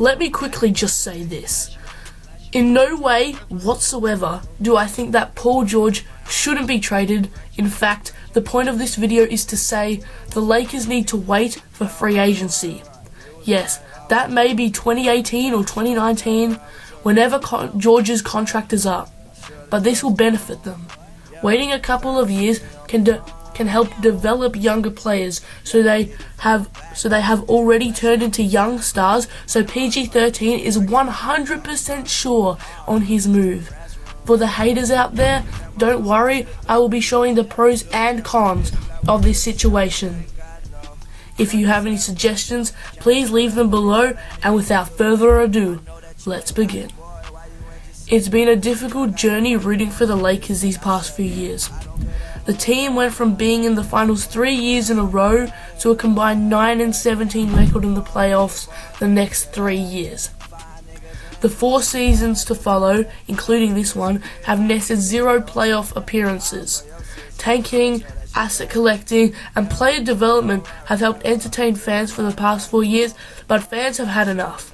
Let me quickly just say this. In no way whatsoever do I think that Paul George shouldn't be traded. In fact, the point of this video is to say the Lakers need to wait for free agency. Yes, that may be 2018 or 2019, whenever George's contract is up, but this will benefit them. Waiting a couple of years can help develop younger players so they have already turned into young stars, so PG-13 is 100% sure on his move. For the haters out there, don't worry, I will be showing the pros and cons of this situation. If you have any suggestions, please leave them below, and without further ado, let's begin. It's been a difficult journey rooting for the Lakers these past few years. The team went from being in the finals 3 years in a row to a combined 9-17 record in the playoffs the next 3 years. The 4 seasons to follow, including this one, have netted 0 playoff appearances. Tanking, asset collecting, and player development have helped entertain fans for the past 4 years, but fans have had enough.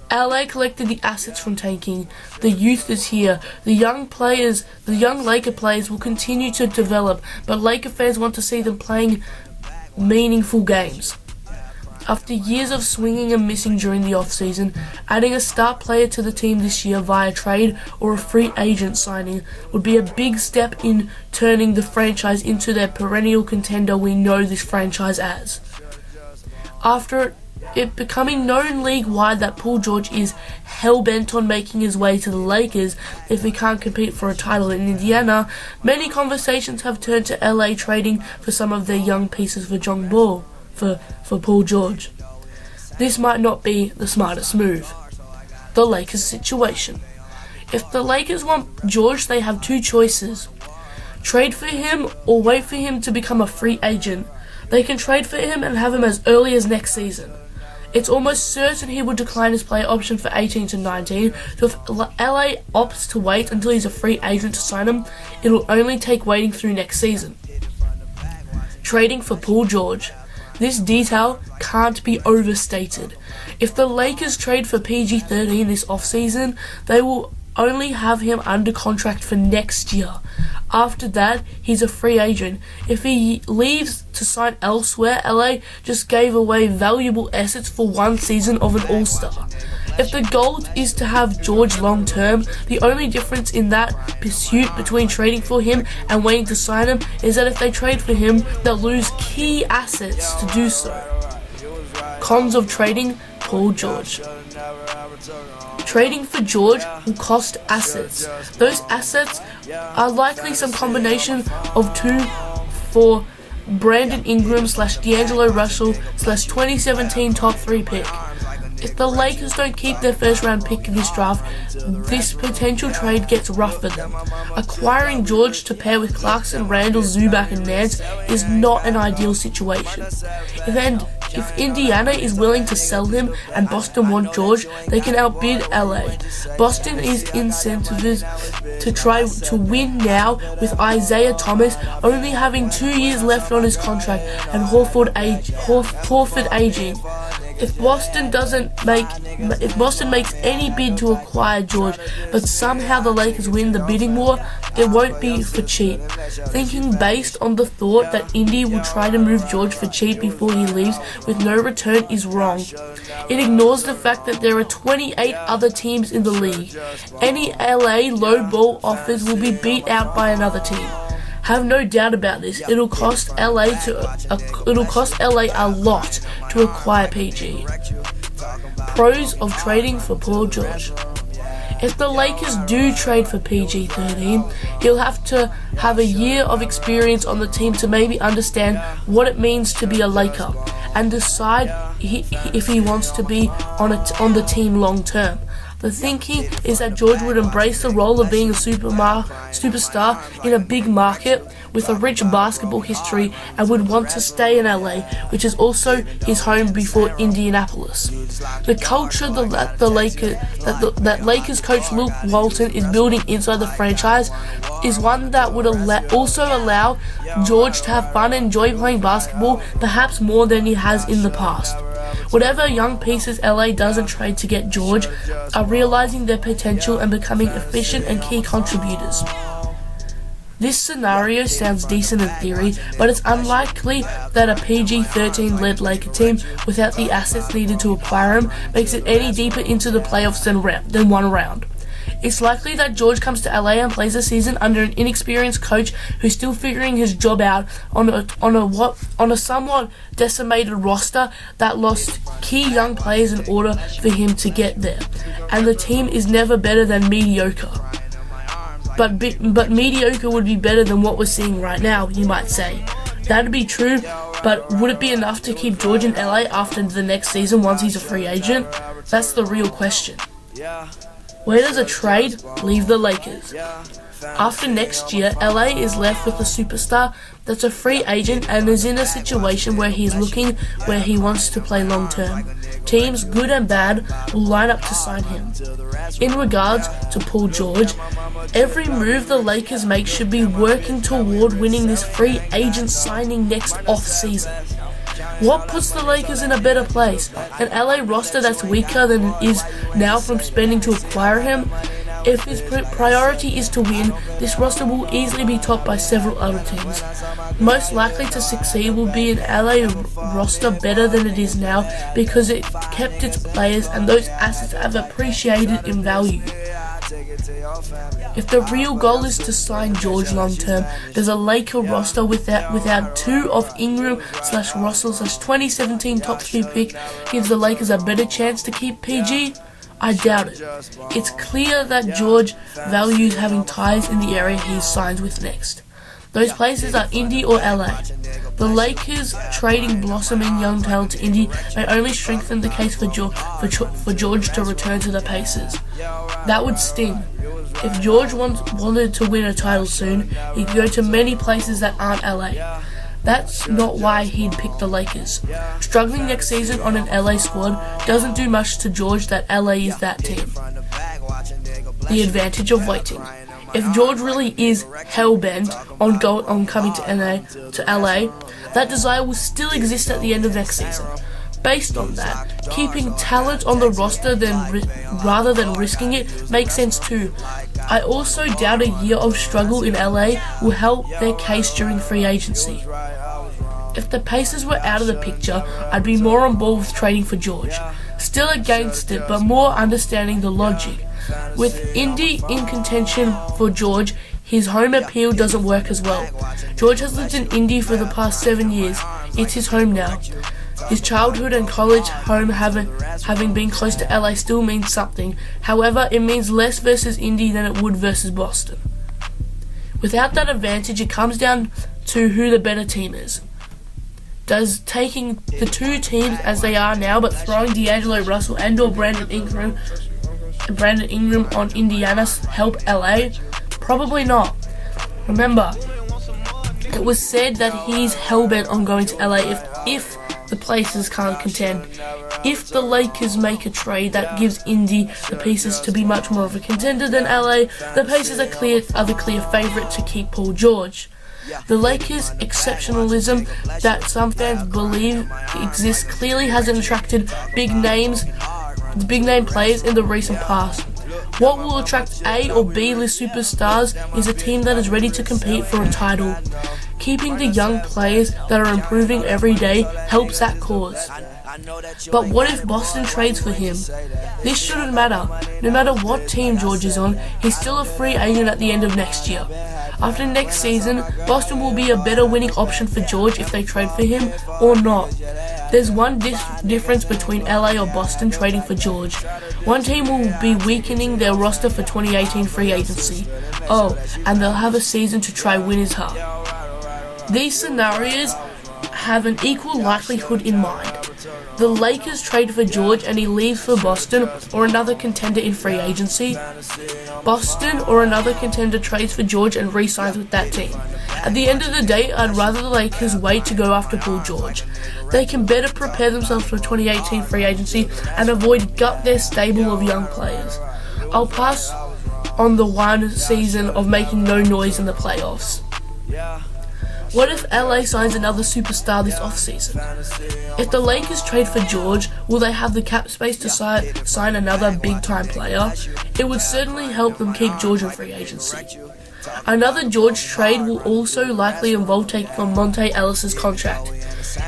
LA collected the assets from tanking. The youth is here. The young Laker players will continue to develop, but Laker fans want to see them playing meaningful games. After years of swinging and missing during the offseason, adding a star player to the team this year via trade or a free agent signing would be a big step in turning the franchise into their perennial contender we know this franchise as. After it becoming known league-wide that Paul George is hell-bent on making his way to the Lakers if he can't compete for a title in Indiana, many conversations have turned to LA trading for some of their young pieces for John Ball, for Paul George. This might not be the smartest move. The Lakers situation. If the Lakers want George, they have 2 choices. Trade for him or wait for him to become a free agent. They can trade for him and have him as early as next season. It's almost certain he will decline his player option for 18 to 19, so if LA opts to wait until he's a free agent to sign him, it'll only take waiting through next season. Trading for Paul George. This detail can't be overstated. If the Lakers trade for PG-13 this offseason, they will only have him under contract for next year. After that, he's a free agent. If he leaves to sign elsewhere, LA just gave away valuable assets for 1 season of an All-Star. If the goal is to have George long-term, the only difference in that pursuit between trading for him and waiting to sign him is that if they trade for him, they'll lose key assets to do so. Cons of trading Paul George. Trading for George will cost assets. Those assets are likely some combination of 2 for Brandon Ingram / D'Angelo Russell / 2017 top 3 pick. If the Lakers don't keep their first round pick in this draft, this potential trade gets rough for them. Acquiring George to pair with Clarkson, Randall, Zubac, and Nance is not an ideal situation. If Indiana is willing to sell him and Boston want George, they can outbid LA. Boston is incentivized to try to win now, with Isaiah Thomas only having 2 years left on his contract and Horford aging. If Boston makes any bid to acquire George, but somehow the Lakers win the bidding war, it won't be for cheap. Thinking based on the thought that Indy will try to move George for cheap before he leaves with no return is wrong. It ignores the fact that there are 28 other teams in the league. Any LA low ball offers will be beat out by another team. Have no doubt about this. It'll cost LA a lot to acquire PG. Pros of trading for Paul George. If the Lakers do trade for PG-13, he'll have to have a year of experience on the team to maybe understand what it means to be a Laker and decide if he wants to be on the team long term. The thinking is that George would embrace the role of being a superstar in a big market with a rich basketball history and would want to stay in LA, which is also his home before Indianapolis. The culture that Lakers coach Luke Walton is building inside the franchise is one that would also allow George to have fun and enjoy playing basketball, perhaps more than he has in the past. Whatever young pieces LA doesn't trade to get George are realizing their potential and becoming efficient and key contributors. This scenario sounds decent in theory, but it's unlikely that a PG-13-led Laker team without the assets needed to acquire him makes it any deeper into the playoffs than one round. It's likely that George comes to LA and plays a season under an inexperienced coach who's still figuring his job out on a somewhat decimated roster that lost key young players in order for him to get there, and the team is never better than mediocre. But mediocre would be better than what we're seeing right now, you might say. That'd be true, but would it be enough to keep George in LA after the next season once he's a free agent? That's the real question. Where does a trade leave the Lakers? After next year, LA is left with a superstar that's a free agent and is in a situation where he's looking where he wants to play long term. Teams, good and bad, will line up to sign him. In regards to Paul George, every move the Lakers make should be working toward winning this free agent signing next off-season. What puts the Lakers in a better place? An LA roster that's weaker than it is now from spending to acquire him? If his priority is to win, this roster will easily be topped by several other teams. Most likely to succeed will be an LA roster better than it is now because it kept its players and those assets have appreciated in value. If the real goal is to sign George long term, does a Laker roster without two of Ingram/Russell/2017 top 3 pick gives the Lakers a better chance to keep PG? I doubt it. It's clear that George values having ties in the area he signs with next. Those places are Indy or LA. The Lakers trading blossoming young talent to Indy may only strengthen the case for George to return to the Pacers. That would sting. If George wanted to win a title soon, he'd go to many places that aren't LA. That's not why he'd pick the Lakers. Struggling next season on an LA squad doesn't do much to George that LA is that team. The advantage of waiting. If George really is hell-bent on coming to LA, that desire will still exist at the end of next season. Based on that, keeping talent on the roster rather than risking it makes sense too. I also doubt a year of struggle in LA will help their case during free agency. If the Pacers were out of the picture, I'd be more on board with trading for George. Still against it, but more understanding the logic. With Indy in contention for George, his home appeal doesn't work as well. George has lived in Indy for the past 7 years. It's his home now. His childhood and college home having been close to LA still means something. However, it means less versus Indy than it would versus Boston. Without that advantage, it comes down to who the better team is. Does taking the two teams as they are now but throwing D'Angelo Russell and or Brandon Ingram on Indiana help LA? Probably not. Remember, it was said that he's hellbent on going to LA if the Pacers can't contend. If the Lakers make a trade that gives Indy the pieces to be much more of a contender than LA, the Pacers are the clear favourite to keep Paul George. The Lakers' exceptionalism that some fans believe exists clearly hasn't attracted big name players in the recent past. What will attract A or B list superstars is a team that is ready to compete for a title. Keeping the young players that are improving every day helps that cause. But what if Boston trades for him? This shouldn't matter. No matter what team George is on, he's still a free agent at the end of next year. After next season, Boston will be a better winning option for George if they trade for him or not. There's one difference between LA or Boston trading for George. One team will be weakening their roster for 2018 free agency. And they'll have a season to try win his heart. These scenarios have an equal likelihood in mind. The Lakers trade for George and he leaves for Boston or another contender in free agency. Boston or another contender trades for George and re-signs with that team. At the end of the day, I'd rather the Lakers wait to go after Paul George. They can better prepare themselves for 2018 free agency and avoid gut their stable of young players. I'll pass on the one season of making no noise in the playoffs. What if LA signs another superstar this offseason? If the Lakers trade for George, will they have the cap space to sign another big-time player? It would certainly help them keep George in free agency. Another George trade will also likely involve taking on Monte Ellis's contract.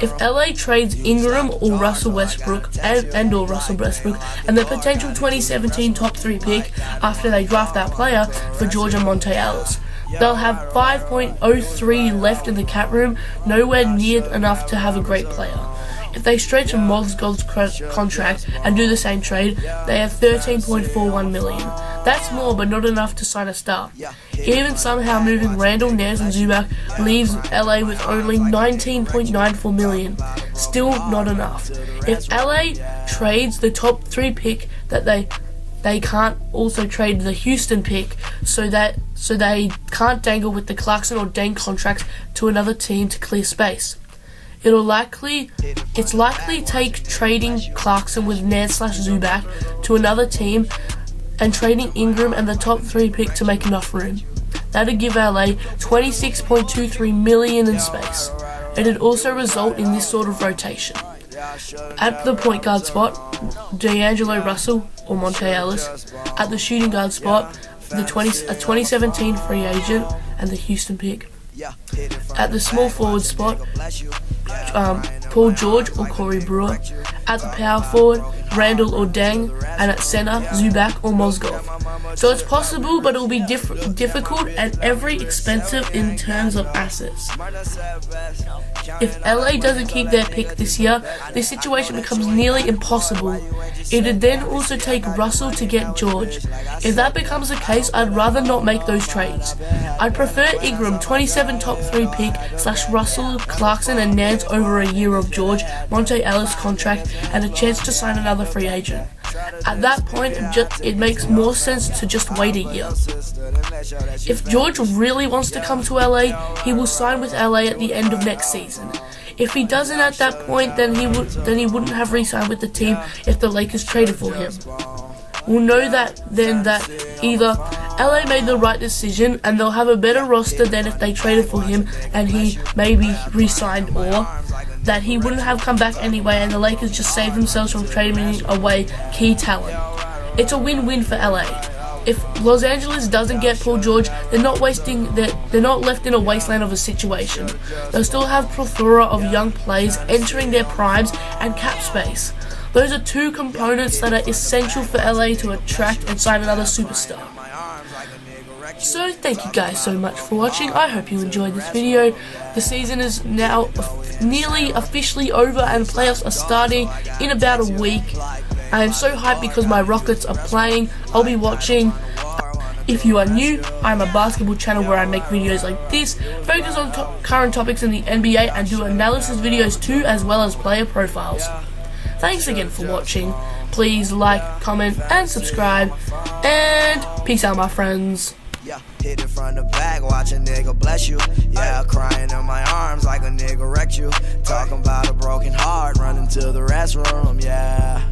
If LA trades Ingram or Russell Westbrook and the potential 2017 top 3 pick after they draft that player for George and Monte Ellis, they'll have 5.03 left in the cap room, nowhere near enough to have a great player. If they stretch Mozgov's contract and do the same trade, they have $13.41 million. That's more, but not enough to sign a star. Even somehow moving Randall, Nance, and Zubac leaves LA with only $19.94 million. Still not enough. If LA trades the top 3 pick, that they can't also trade the Houston pick, so they can't dangle with the Clarkson or Deng contracts to another team to clear space. It's likely take trading Clarkson with Nance/Zubac to another team and trading Ingram and the top 3 pick to make enough room. That'd give LA $26.23 million in space. It'd also result in this sort of rotation. At the point guard spot, D'Angelo Russell or Monte Ellis. At the shooting guard spot, a 2017 free agent and the Houston pick. At the small forward spot, Paul George or Corey Brewer. At the power forward, Randall or Deng. And at center, Zubac or Mozgov. So it's possible, but it will be difficult and very expensive in terms of assets. If LA doesn't keep their pick this year, this situation becomes nearly impossible. It would then also take Russell to get George. If that becomes the case, I'd rather not make those trades. I'd prefer Ingram, 27 top 3 pick / Russell, Clarkson and Nance over a year of George, Monte Ellis contract and a chance to sign another free agent. At that point, it makes more sense to just wait a year. If George really wants to come to LA, he will sign with LA at the end of next season. If he doesn't at that point, then he wouldn't have re-signed with the team if the Lakers traded for him. We'll know that either LA made the right decision and they'll have a better roster than if they traded for him and he maybe re-signed, or that he wouldn't have come back anyway and the Lakers just saved themselves from trading away key talent. It's a win-win for LA. If Los Angeles doesn't get Paul George, they're not left in a wasteland of a situation. They'll still have a plethora of young players entering their primes and cap space. Those are 2 components that are essential for LA to attract and sign another superstar. So thank you guys so much for watching. I hope you enjoyed this video. The season is now nearly officially over and playoffs are starting in about a week. I am so hyped because my Rockets are playing. I'll be watching. If you are new, I'm a basketball channel where I make videos like this, focus on current topics in the NBA and do analysis videos too, as well as player profiles. Thanks again for watching. Please like, comment and subscribe, and peace out my friends. Yeah, hit it from the back, watch a nigga bless you. Yeah, crying in my arms like a nigga wrecked you. Talking about a broken heart, running to the restroom, yeah.